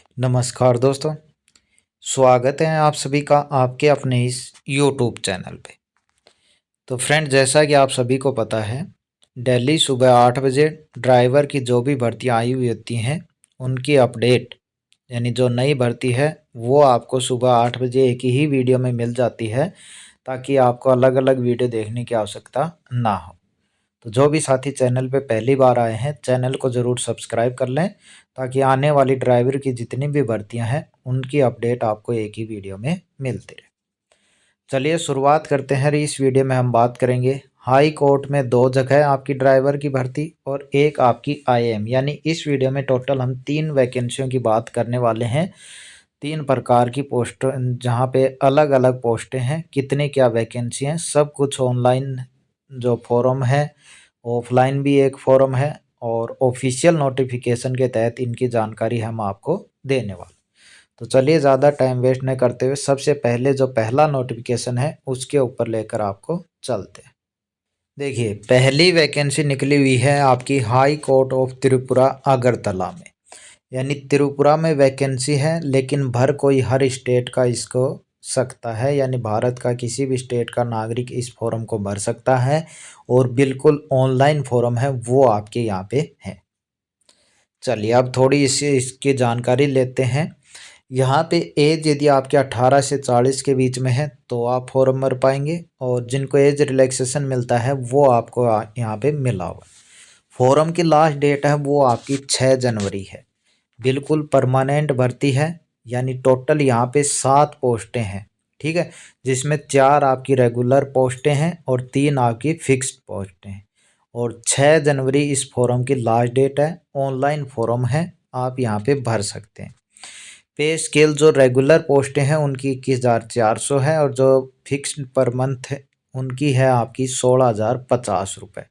नमस्कार दोस्तों, स्वागत है आप सभी का आपके अपने इस YouTube चैनल पे। तो फ्रेंड, जैसा कि आप सभी को पता है, डेली सुबह 8 बजे ड्राइवर की जो भी भर्तियां आई हुई होती हैं उनकी अपडेट यानी जो नई भर्ती है वो आपको सुबह 8 बजे एक ही वीडियो में मिल जाती है, ताकि आपको अलग अलग वीडियो देखने की आवश्यकता ना हो। तो जो भी साथी चैनल पे पहली बार आए हैं, चैनल को ज़रूर सब्सक्राइब कर लें, ताकि आने वाली ड्राइवर की जितनी भी भर्तियां हैं उनकी अपडेट आपको एक ही वीडियो में मिलती रहे। चलिए शुरुआत करते हैं। इस वीडियो में हम बात करेंगे हाई कोर्ट में 2 जगह आपकी ड्राइवर की भर्ती और एक आपकी आईएएम, यानी इस वीडियो में टोटल हम 3 वैकेंसियों की बात करने वाले हैं। 3 प्रकार की पोस्ट, जहाँ पे अलग अलग पोस्टें हैं, कितनी क्या वैकेंसी हैं, सब कुछ ऑनलाइन जो फॉर्म है, ऑफलाइन भी एक फॉर्म है और ऑफिशियल नोटिफिकेशन के तहत इनकी जानकारी हम आपको देने वाले। तो चलिए ज़्यादा टाइम वेस्ट न करते हुए सबसे पहले जो पहला नोटिफिकेशन है उसके ऊपर लेकर आपको चलते हैं। देखिए, पहली वैकेंसी निकली हुई है आपकी high court of Tripura Agartala में, यानी त्रिपुरा में वैकेंसी है, लेकिन भर कोई हर स्टेट का इसको सकता है, यानी भारत का किसी भी स्टेट का नागरिक इस फॉर्म को भर सकता है और बिल्कुल ऑनलाइन फॉर्म है वो आपके यहाँ पे है। चलिए अब थोड़ी इसकी जानकारी लेते हैं। यहाँ पे एज यदि आपके 18 से 40 के बीच में है तो आप फॉर्म भर पाएंगे, और जिनको एज रिलैक्सेशन मिलता है वो आपको यहाँ पे मिला हुआ। फॉर्म की लास्ट डेट है वो आपकी 6 जनवरी है। बिल्कुल परमानेंट भर्ती है, यानी टोटल यहाँ पे 7 पोस्टें हैं, ठीक है, जिसमें 4 आपकी रेगुलर पोस्टें हैं और 3 आपकी फिक्स्ड पोस्टें हैं। और 6 जनवरी इस फॉर्म की लास्ट डेट है। ऑनलाइन फॉर्म है, आप यहाँ पे भर सकते हैं। पे स्केल जो रेगुलर पोस्टें हैं उनकी 21,400 है, और जो फिक्स्ड पर मंथ है उनकी है आपकी 16,050 रुपये।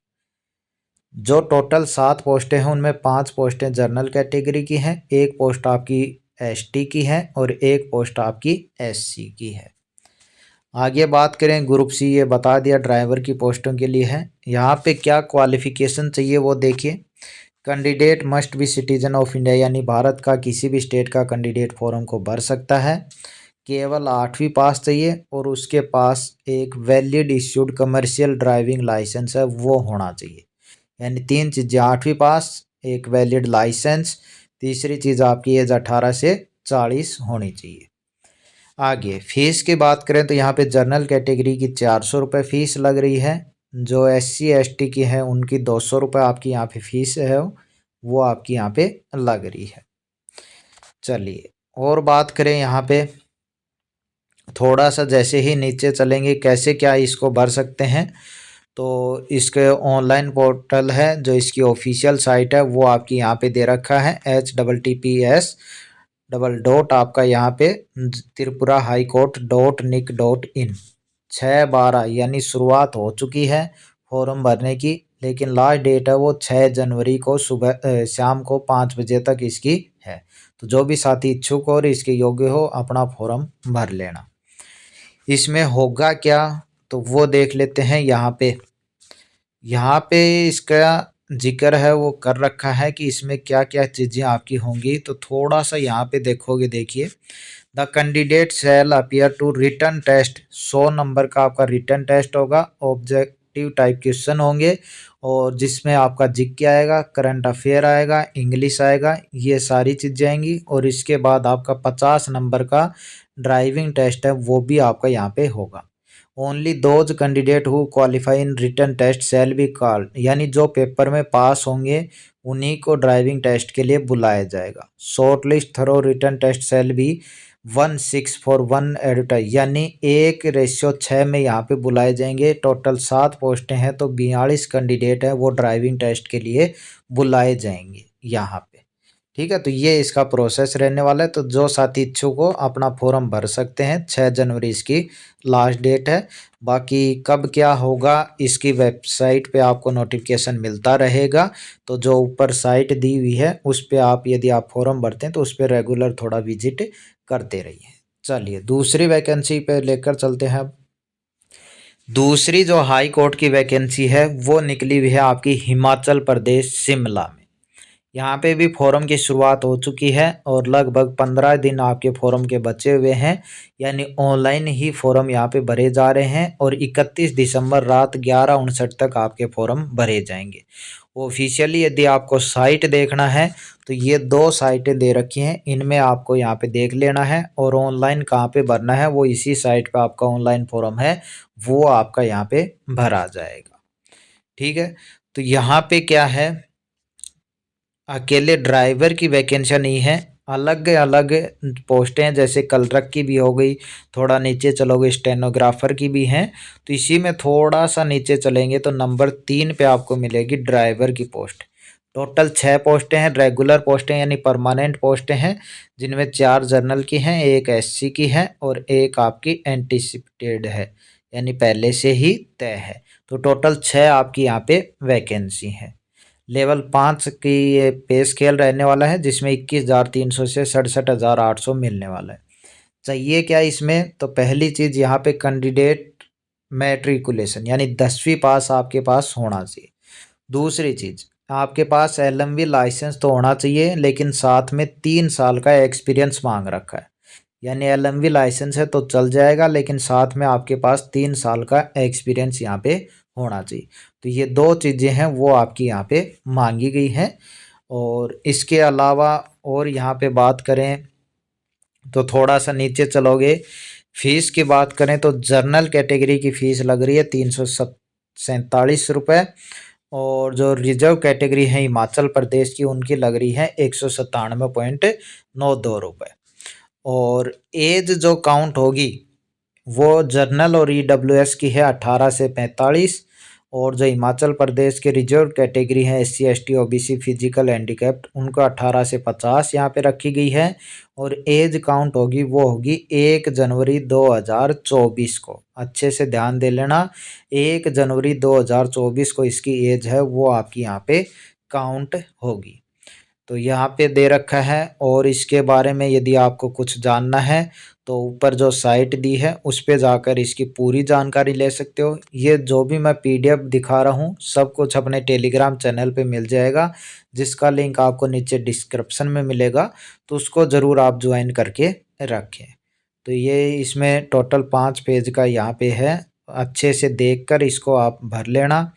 जो टोटल 7 पोस्टें हैं उनमें 5 पोस्टें जनरल कैटेगरी की हैं, एक पोस्ट आपकी एसटी की है और एक पोस्ट आपकी एससी की है। आगे बात करें ग्रुप सी, ये बता दिया ड्राइवर की पोस्टों के लिए है। यहाँ पे क्या क्वालिफिकेशन चाहिए वो देखिए। Candidate must be citizen of India, यानी भारत का किसी भी स्टेट का कैंडिडेट फॉर्म को भर सकता है। केवल 8वीं पास चाहिए और उसके पास एक valid issued commercial driving licence है वो होना चाहिए। यानी 3 चीज़ें, 8वीं पास, एक वैलिड लाइसेंस, तीसरी चीज़ आपकी एज 18 से 40 होनी चाहिए। आगे फीस की बात करें तो यहाँ पे जनरल कैटेगरी की 400 रुपये फ़ीस लग रही है। जो SC ST की है उनकी 200 रुपये आपकी यहाँ पे फीस है वो आपकी यहाँ पे लग रही है। चलिए और बात करें यहाँ पे थोड़ा सा, जैसे ही नीचे चलेंगे कैसे क्या इसको भर सकते हैं, तो इसके ऑनलाइन पोर्टल है, जो इसकी ऑफिशियल साइट है वो आपकी यहाँ पे दे रखा है https:// आपका यहाँ पे त्रिपुरा हाई कोर्ट .nic.in। 6/12 यानी शुरुआत हो चुकी है फॉर्म भरने की, लेकिन लास्ट डेट है वो 6 जनवरी को सुबह शाम को 5 बजे तक इसकी है। तो जो भी साथी इच्छुक और इसके योग्य हो अपना फॉर्म भर लेना। इसमें होगा क्या तो वो देख लेते हैं। यहाँ पे इसका जिक्र है वो कर रखा है कि इसमें क्या क्या चीज़ें आपकी होंगी, तो थोड़ा सा यहाँ पे देखोगे, देखिए the candidate shall appear to written test. 100 number का आपका रिटन टेस्ट होगा, ऑब्जेक्टिव टाइप क्वेश्चन होंगे, और जिसमें आपका जीके आएगा, करंट अफेयर आएगा, इंग्लिश आएगा, ये सारी चीज़ें आएंगी। और इसके बाद आपका 50 नंबर का ड्राइविंग टेस्ट है वो भी आपका यहाँ पे होगा। Only those candidate who qualify in written test shall be called, यानी जो पेपर में पास होंगे उन्हीं को ड्राइविंग टेस्ट के लिए बुलाया जाएगा। Short list through written test shall be 1:6 editor, यानी 1:6 में यहाँ पे बुलाए जाएंगे। टोटल 7 पोस्टें हैं तो 42 कैंडिडेट हैं वो ड्राइविंग टेस्ट के लिए बुलाए जाएंगे यहाँ पे, ठीक है। तो ये इसका प्रोसेस रहने वाला है। तो जो साथी इच्छुक हो अपना फॉर्म भर सकते हैं। 6 जनवरी इसकी लास्ट डेट है। बाकी कब क्या होगा इसकी वेबसाइट पे आपको नोटिफिकेशन मिलता रहेगा। तो जो ऊपर साइट दी हुई है उस पर आप यदि आप फॉर्म भरते हैं तो उस पर रेगुलर थोड़ा विजिट करते रहिए। चलिए दूसरी वैकेंसी पे लेकर चलते हैं। अब दूसरी जो हाई कोर्ट की वैकेंसी है वो निकली हुई है आपकी हिमाचल प्रदेश शिमला में, यहाँ पे भी फॉर्म की शुरुआत हो चुकी है और लगभग 15 दिन आपके फॉर्म के बचे हुए हैं, यानी ऑनलाइन ही फॉर्म यहाँ पे भरे जा रहे हैं और 31 दिसंबर रात 11:59 तक आपके फॉर्म भरे जाएंगे। ऑफिशियली यदि आपको साइट देखना है तो ये 2 साइटें दे रखी हैं, इनमें आपको यहाँ पे देख लेना है और ऑनलाइन कहाँ पे भरना है वो इसी साइट पे आपका ऑनलाइन फॉर्म है वो आपका यहाँ पे भरा जाएगा। ठीक है, तो यहाँ पे क्या है, अकेले ड्राइवर की वैकेंसी नहीं है, अलग अलग पोस्टें हैं, जैसे क्लर्क की भी हो गई, थोड़ा नीचे चलोगे स्टेनोग्राफर की भी हैं। तो इसी में थोड़ा सा नीचे चलेंगे तो नंबर 3 पे आपको मिलेगी ड्राइवर की पोस्ट। टोटल 6 पोस्टें हैं, रेगुलर पोस्टें यानी परमानेंट पोस्टें हैं, जिनमें 4 जनरल की हैं, एक एससी की है और एक आपकी एंटीसिपेटेड है, यानी पहले से ही तय है। तो टोटल 6 आपकी यहाँ पे वैकेंसी है। लेवल 5 की ये पे स्केल रहने वाला है, जिसमें 21,300 से 67,800 मिलने वाला है। चाहिए क्या इसमें, तो पहली चीज़ यहाँ पे कैंडिडेट मैट्रिकुलेशन यानी 10वीं पास आपके पास होना चाहिए। दूसरी चीज़, आपके पास एलएमवी लाइसेंस तो होना चाहिए, लेकिन साथ में 3 साल का एक्सपीरियंस मांग रखा है। यानी एलएमवी लाइसेंस है तो चल जाएगा, लेकिन साथ में आपके पास 3 साल का एक्सपीरियंस यहाँ पे होना चाहिए। तो ये 2 चीज़ें हैं वो आपकी यहाँ पे मांगी गई हैं। और इसके अलावा और यहाँ पे बात करें तो थोड़ा सा नीचे चलोगे, फीस की बात करें तो जर्नल कैटेगरी की फ़ीस लग रही है 347 रुपये, और जो रिजर्व कैटेगरी है हिमाचल प्रदेश की उनकी लग रही है 197.92 रुपये। और एज जो काउंट होगी वो जर्नल और ईडब्ल्यूएस की है 18 से 45, और जो हिमाचल प्रदेश के रिजर्व कैटेगरी है SC ST OBC physical handicapped उनको 18 से 50 यहाँ पे रखी गई है। और एज काउंट होगी वो होगी 1 जनवरी 2024 को, अच्छे से ध्यान दे लेना, 1 जनवरी 2024 को इसकी एज है वो आपकी यहाँ पे काउंट होगी। तो यहाँ पे दे रखा है। और इसके बारे में यदि आपको कुछ जानना है तो ऊपर जो साइट दी है उस पे जाकर इसकी पूरी जानकारी ले सकते हो। ये जो भी मैं पीडीएफ दिखा रहा हूँ सब कुछ अपने टेलीग्राम चैनल पे मिल जाएगा, जिसका लिंक आपको नीचे डिस्क्रिप्शन में मिलेगा, तो उसको ज़रूर आप ज्वाइन करके रखें। तो ये इसमें टोटल 5 पेज का यहाँ पे है, अच्छे से देखकर इसको आप भर लेना।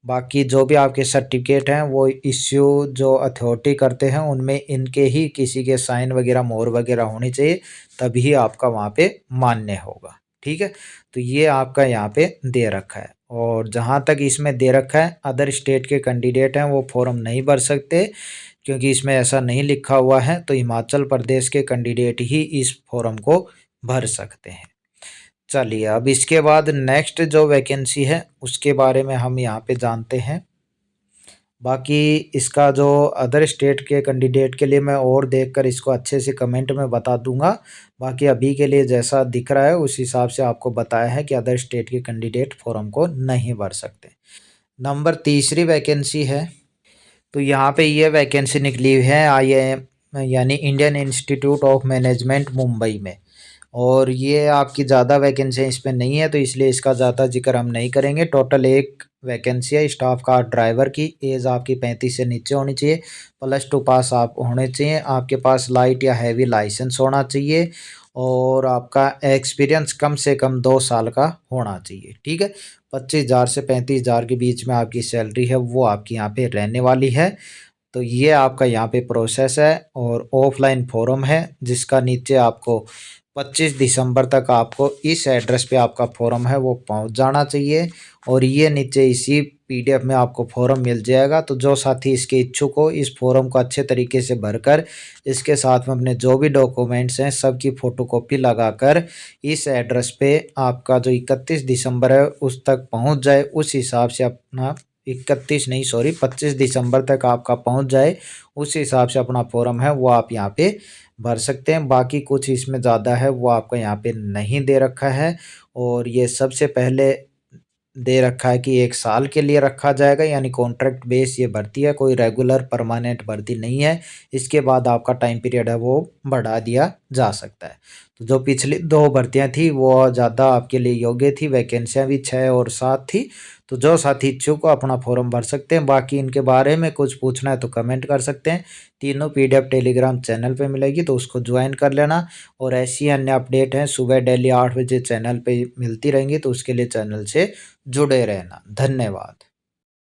बाकी जो भी आपके सर्टिफिकेट हैं वो इश्यू जो अथॉरिटी करते हैं उनमें इनके ही किसी के साइन वगैरह मोहर वगैरह होनी चाहिए, तभी आपका वहाँ पे मान्य होगा। ठीक है, तो ये आपका यहाँ पे दे रखा है। और जहाँ तक इसमें दे रखा है अदर स्टेट के कैंडिडेट हैं वो फॉर्म नहीं भर सकते, क्योंकि इसमें ऐसा नहीं लिखा हुआ है, तो हिमाचल प्रदेश के कैंडिडेट ही इस फॉर्म को भर सकते हैं। चलिए अब इसके बाद नेक्स्ट जो वैकेंसी है उसके बारे में हम यहाँ पे जानते हैं। बाकी इसका जो अदर स्टेट के कैंडिडेट के लिए मैं और देखकर इसको अच्छे से कमेंट में बता दूंगा। बाकी अभी के लिए जैसा दिख रहा है उस हिसाब से आपको बताया है कि अदर स्टेट के कैंडिडेट फॉर्म को नहीं भर सकते। नंबर तीसरी वैकेंसी है, तो यहाँ पे ये वैकेंसी निकली हुई है IIM यानी Indian institute of management Mumbai में। और ये आपकी ज़्यादा वैकेंसी इसमें नहीं है तो इसलिए इसका ज़्यादा जिक्र हम नहीं करेंगे। टोटल एक वैकेंसी है स्टाफ कार ड्राइवर की, एज आपकी 35 से नीचे होनी चाहिए, +2 पास आप होने चाहिए, आपके पास लाइट या हैवी लाइसेंस होना चाहिए, और आपका एक्सपीरियंस कम से कम 2 साल का होना चाहिए। ठीक है, 25,000 से 35,000 के बीच में आपकी सैलरी है वो आपकी यहाँ पे रहने वाली है। तो ये आपका यहाँ पे प्रोसेस है और ऑफलाइन फॉर्म है, जिसका नीचे आपको 25 दिसंबर तक आपको इस एड्रेस पे आपका फॉर्म है वो पहुंच जाना चाहिए। और ये नीचे इसी पीडीएफ में आपको फॉर्म मिल जाएगा। तो जो साथी इसके इच्छुक हो इस फॉर्म को अच्छे तरीके से भरकर इसके साथ में अपने जो भी डॉक्यूमेंट्स हैं सब की फ़ोटोकॉपी लगाकर इस एड्रेस पे आपका जो 31 दिसंबर है उस तक पहुंच जाए, उस हिसाब से अपना 31 नहीं सॉरी 25 दिसंबर तक आपका पहुंच जाए, उस हिसाब से अपना फॉर्म है वो आप यहाँ पे भर सकते हैं। बाकी कुछ इसमें ज़्यादा है वो आपका यहाँ पे नहीं दे रखा है। और ये सबसे पहले दे रखा है कि 1 साल के लिए रखा जाएगा, यानी कॉन्ट्रैक्ट बेस ये भर्ती है, कोई रेगुलर परमानेंट भर्ती नहीं है। इसके बाद आपका टाइम पीरियड है वो बढ़ा दिया जा सकता है। तो जो पिछली 2 भर्तियां थी वो ज़्यादा आपके लिए योग्य थी, वैकेंसियां भी 6 और 7 थी, तो जो साथी इच्छुक को अपना फॉर्म भर सकते हैं। बाकी इनके बारे में कुछ पूछना है तो कमेंट कर सकते हैं। तीनों PDF टेलीग्राम चैनल पे मिलेगी, तो उसको ज्वाइन कर लेना। और ऐसी अन्य अपडेट हैं सुबह डेली 8 बजे चैनल पे मिलती रहेंगी, तो उसके लिए चैनल से जुड़े रहना। धन्यवाद।